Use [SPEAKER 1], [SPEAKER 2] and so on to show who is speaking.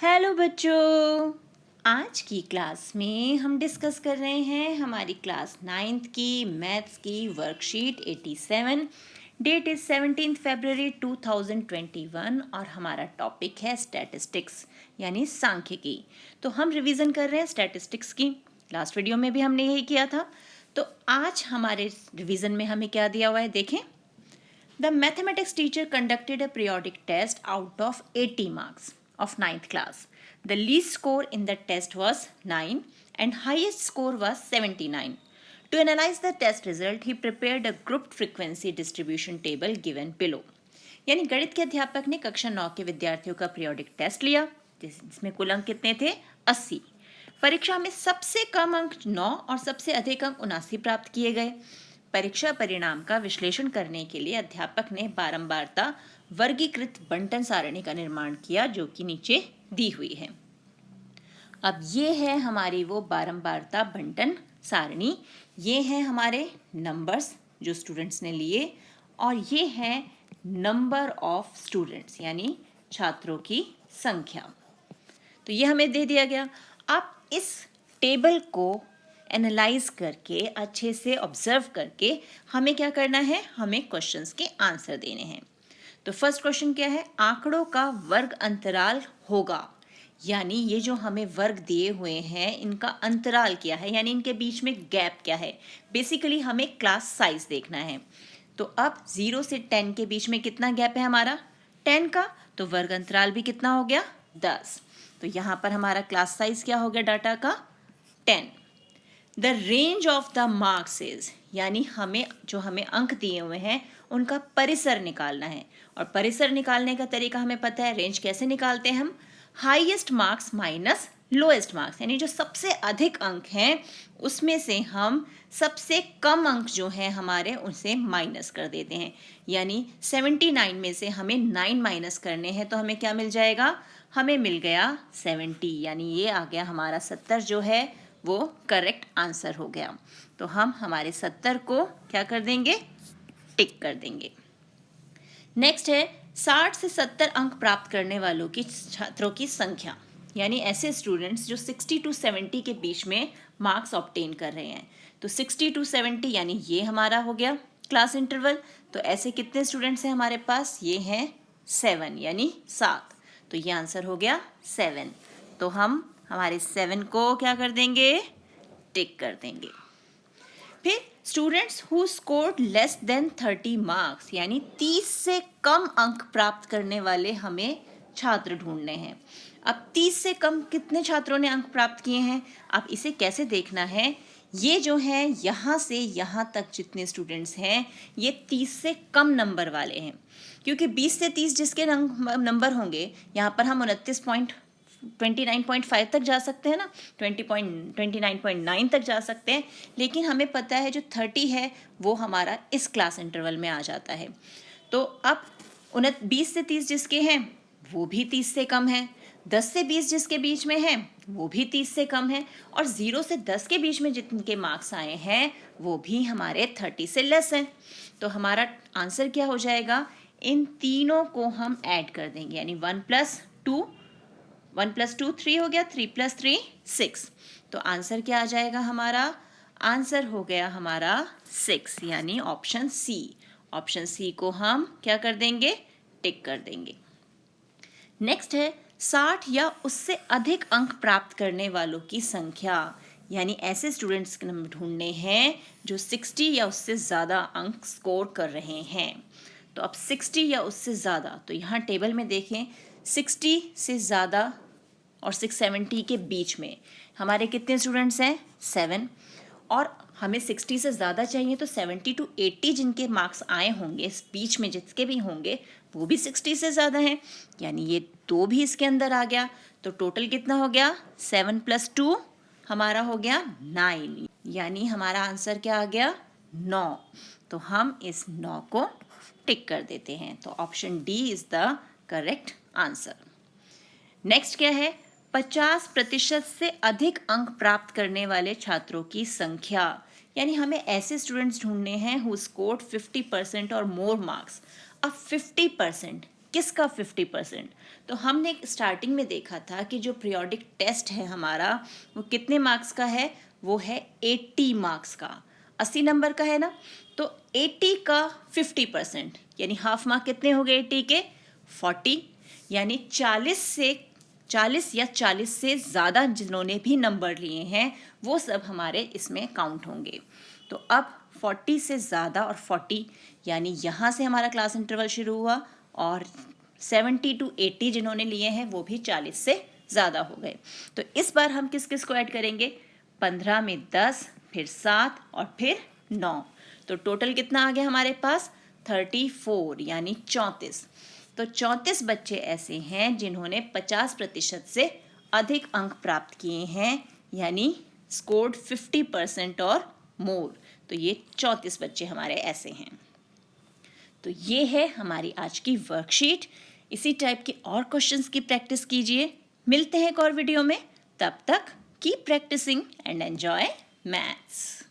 [SPEAKER 1] Hello बच्चों, आज की क्लास में हम डिस्कस कर रहे हैं हमारी क्लास 9th की मैथ्स की वर्कशीट 87। डेट इज 17 फरवरी 2021 और हमारा टॉपिक है स्टैटिस्टिक्स यानी सांख्यिकी। तो हम रिवीजन कर रहे हैं स्टैटिस्टिक्स की। लास्ट वीडियो में भी हमने यही किया था। तो आज हमारे रिवीजन में हमें क्या दिया हुआ है देखें। The mathematics teacher conducted a periodic test out of 80 marks of 9th class. The least score in the test was 9 and highest score was 79. To analyze the test result, he prepared a grouped frequency distribution table given below. यानी गणित के अध्यापक ने कक्षा 9 के विद्यार्थियों का periodic test लिया जिसमें कुल अंक कितने थे 80। परीक्षा में सबसे कम अंक 9 और सबसे अधिक अंक 79 प्राप्त किए गए। परीक्षा परिणाम का विश्लेषण करने के लिए अध्यापक ने बारंबारता वर्गीकृत बंटन सारणी का निर्माण किया जो कि नीचे दी हुई है। अब ये है हमारी वो बारंबारता बंटन सारणी। ये हैं हमारे नंबर्स जो स्टूडेंट्स ने लिए और ये है नंबर ऑफ स्टूडेंट्स यानी छात्रों की संख्या। तो ये हमें दे दिया गया। आप इस टेबल को एनालाइज करके अच्छे से ऑब्जर्व करके हमें क्या करना है, हमें क्वेश्चंस के आंसर देने हैं। तो फर्स्ट क्वेश्चन क्या है, आंकड़ों का वर्ग अंतराल होगा। यानी ये जो हमें वर्ग दिए हुए हैं इनका अंतराल क्या है, यानी इनके बीच में गैप क्या है। बेसिकली हमें क्लास साइज देखना है। तो अब 0 से 10 के बीच में कितना गैप है हमारा 10 का, तो वर्ग अंतराल भी कितना हो गया 10। तो यहाँ पर हमारा क्लास साइज क्या हो गया डाटा का 10। The range of the marks is, यानी हमें अंक दिए हुए हैं उनका परिसर निकालना है। और परिसर निकालने का तरीका हमें पता है। रेंज कैसे निकालते हैं हम, highest marks minus lowest marks, यानी जो सबसे अधिक अंक हैं उसमें से हम सबसे कम अंक जो हैं हमारे उनसे माइनस कर देते हैं। यानी 79 में से हमें 9 माइनस करने हैं तो हमें क्या मिल जाएगा, हमें मिल गया 70। यानी ये आ गया हमारा 70 जो है वो करेक्ट आंसर हो गया। तो हम हमारे 70 को क्या कर देंगे, टिक कर देंगे। नेक्स्ट है 60 से 70 अंक प्राप्त करने वालों की छात्रों की संख्या, यानी ऐसे स्टूडेंट्स जो 60 to 70 के बीच में मार्क्स ऑब्टेन कर रहे हैं। तो 60 to 70 यानी ये हमारा हो गया क्लास इंटरवल। तो ऐसे कितने स्टूडेंट्स हैं हमारे पास, ये हैं 7 यानी 7। तो ये आंसर हो गया 7। तो हम हमारे 7 को क्या कर देंगे, टिक कर देंगे। फिर students who scored less than 30 marks, यानी 30 से कम अंक प्राप्त करने वाले हमें छात्र ढूंढने हैं। अब 30 से कम कितने छात्रों ने अंक प्राप्त किए हैं, अब इसे कैसे देखना है, ये जो है यहाँ से यहाँ तक जितने स्टूडेंट्स हैं ये 30 से कम नंबर वाले हैं। क्योंकि 20 से 30 जिसके नंबर होंगे यहाँ पर हम 29.5 तक जा सकते हैं ना, 29.9 तक जा सकते हैं। लेकिन हमें पता है जो 30 है वो हमारा इस क्लास इंटरवल में आ जाता है। तो अब 20 से 30 जिसके हैं वो भी 30 से कम है, 10 से 20 जिसके बीच में है वो भी 30 से कम है, और 0 से 10 के बीच में जितने मार्क्स आए हैं वो भी हमारे 30 से लेस हैं। तो हमारा आंसर क्या हो जाएगा, इन तीनों को हम ऐड कर देंगे। यानी 1 + 2 3 हो गया, 3 + 3 6। तो आंसर क्या आ जाएगा हमारा, आंसर हो गया हमारा 6 यानी ऑप्शन सी। ऑप्शन सी को हम क्या कर देंगे, टिक कर देंगे। नेक्स्ट है 60 या उससे अधिक अंक प्राप्त करने वालों की संख्या, यानी ऐसे स्टूडेंट्स ढूंढने हैं जो 60 या उससे ज़्यादा अंक स्कोर कर रहे हैं। तो अब 60 या उससे ज़्यादा, तो यहाँ टेबल में देखें 60 से ज़्यादा और 670 के बीच में हमारे कितने स्टूडेंट्स हैं 7। और हमें 60 से ज़्यादा चाहिए तो 70 to 80 जिनके मार्क्स आए होंगे इस बीच में जिसके भी होंगे वो भी 60 से ज़्यादा हैं। यानी ये 2 भी इसके अंदर आ गया। तो टोटल कितना हो गया, 7 + 2 हमारा हो गया 9। यानी हमारा आंसर क्या आ गया 9। तो हम इस 9 को टिक कर देते हैं। तो option D is the correct answer. Next क्या है, 50% से अधिक अंक प्राप्त करने वाले छात्रों की संख्या, यानी हमें ऐसे स्टूडेंट्स ढूंढने हैं हु स्कोर्ड 50% और मोर मार्क्स। अब 50% किसका 50%? तो हमने स्टार्टिंग में देखा था कि जो पीरियोडिक टेस्ट है हमारा वो कितने मार्क्स का है, वो है 80 मार्क्स का, 80 नंबर का है ना। तो 80 का 50% यानी हाफ मार्क कितने हो गए 80 के, 40, यानी 40 या 40 से ज़्यादा जिन्होंने भी नंबर लिए हैं वो सब हमारे इसमें काउंट होंगे। तो अब 40 से ज़्यादा और 40 यानी यहाँ से हमारा क्लास इंटरवल शुरू हुआ, और 70 to 80 जिन्होंने लिए हैं वो भी 40 से ज़्यादा हो गए। तो इस बार हम किस किस को ऐड करेंगे, 15 में 10, फिर 7 और फिर 9, तो टोटल कितना आ गया हमारे पास 34 यानी 34। तो 34 बच्चे ऐसे हैं जिन्होंने 50% से अधिक अंक प्राप्त किए हैं, यानी स्कोर्ड 50% और मोर। तो ये 34 बच्चे हमारे ऐसे हैं। तो ये है हमारी आज की वर्कशीट। इसी टाइप के और क्वेश्चंस की प्रैक्टिस कीजिए। मिलते हैं एक और वीडियो में, तब तक keep practising and enjoy maths.